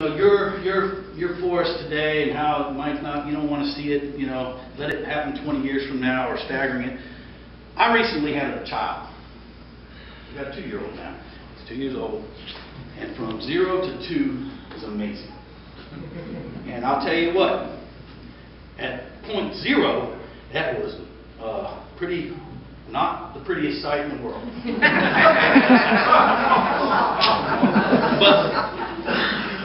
Your forest today and how it might not, you don't want to see it, let it happen 20 years from now or staggering it. I recently had a child. I've got a 2-year-old now. He's 2 years old. And from 0 to 2 is amazing. And I'll tell you what, at point 0, that was not the prettiest sight in the world.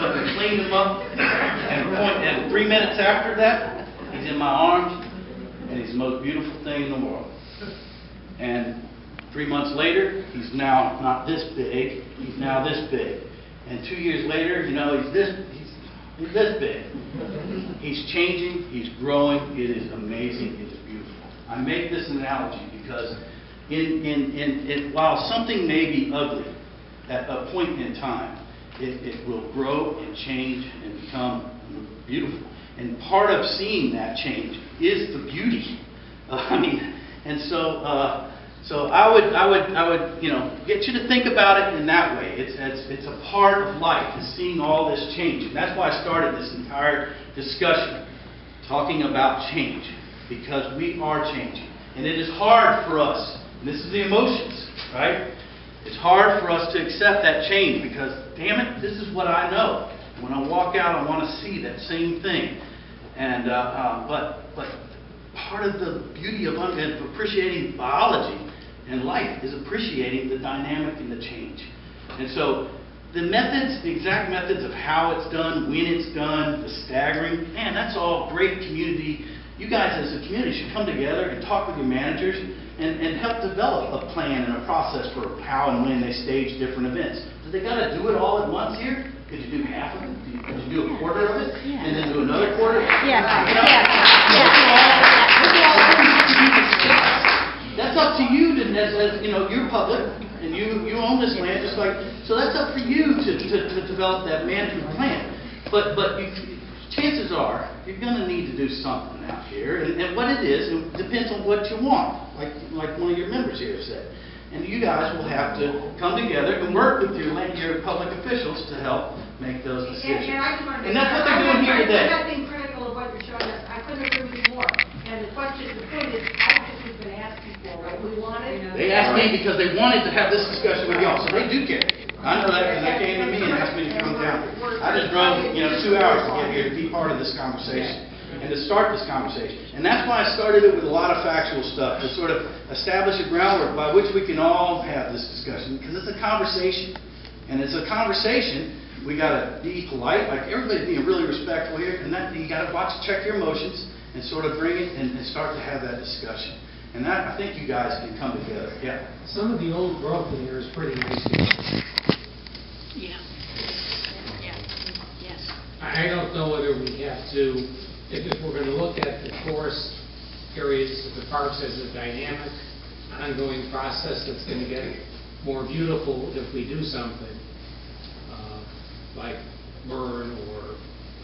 But we cleaned him up, and 3 minutes after that, he's in my arms, and he's the most beautiful thing in the world. And 3 months later, he's now not this big, he's now this big. And 2 years later, he's this big. He's changing, he's growing, it is amazing, it is beautiful. I make this analogy because while something may be ugly at a point in time, it will grow and change and become beautiful. And part of seeing that change is the beauty. So I would get you to think about it in that way. It's a part of life, is seeing all this change. And that's why I started this entire discussion talking about change, because we are changing. And it is hard for us, and this is the emotions, right? It's hard for us to accept that change because, damn it, this is what I know. And when I walk out, I want to see that same thing. And but part of the beauty of appreciating biology and life is appreciating the dynamic and the change. And so the methods, the exact methods of how it's done, when it's done, the staggering, man, that's all great community. You guys as a community should come together and talk with your managers and help develop a plan and a process for how and when they stage different events. Do they got to do it all at once here? Could you do half of it? Could you do a quarter of it? Yeah. And then do another quarter? Yeah. That's up to you, as you're public, and you own this land, just like, so that's up for you to develop that management plan. But chances are, you're going to need to do something out here, and what it is, it depends on what you want, like one of your members here said. And you guys will have to come together and work with your public officials to help make those decisions. And that's what they're doing here today. I'm not being critical of what you're showing us. I couldn't agree with you more. And the point is, I think we've been asking for, right? We wanted. They asked me because they wanted to have this discussion with y'all, so they do care. I know that because they came to me and asked me to come down. I just drove, 2 hours to get here to be part of this conversation and to start this conversation. And that's why I started it with a lot of factual stuff, to sort of establish a groundwork by which we can all have this discussion, because it's a conversation. And it's a conversation. We got to be polite, like everybody's being really respectful here, and that you got to check your emotions and sort of bring it and start to have that discussion. And that, I think you guys can come together. Yeah. Some of the old growth in here is pretty nice. Yeah. Yes. I don't know whether we have to, if we're going to look at the forest areas of the parks as a dynamic, ongoing process that's going to get more beautiful if we do something like burn or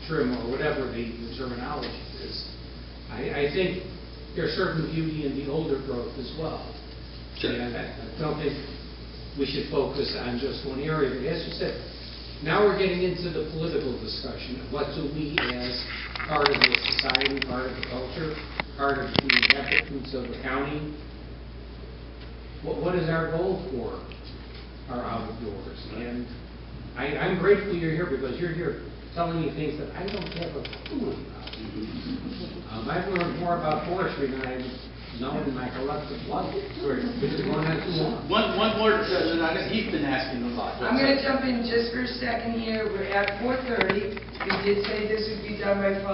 trim or whatever the terminology is. I think there's certain beauty in the older growth as well. Sure. And I don't think we should focus on just one area. But as you said, now we're getting into the political discussion of what do we as part of the society, part of the culture, part of the inhabitants of the county, what is our goal for our outdoors? And I'm grateful you're here because you're here telling me things that I don't have a clue about. I've learned more about forestry than I've known in my collective life. One more, he's been asking a lot. I'm going to jump in just for a second here. We're at 4:30. We did say this would be done by 5.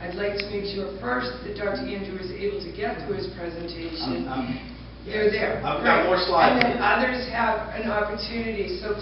I'd like to make sure first that Dr. Andreu is able to get through his presentation. They're there. I've got more slides. And then others have an opportunity. So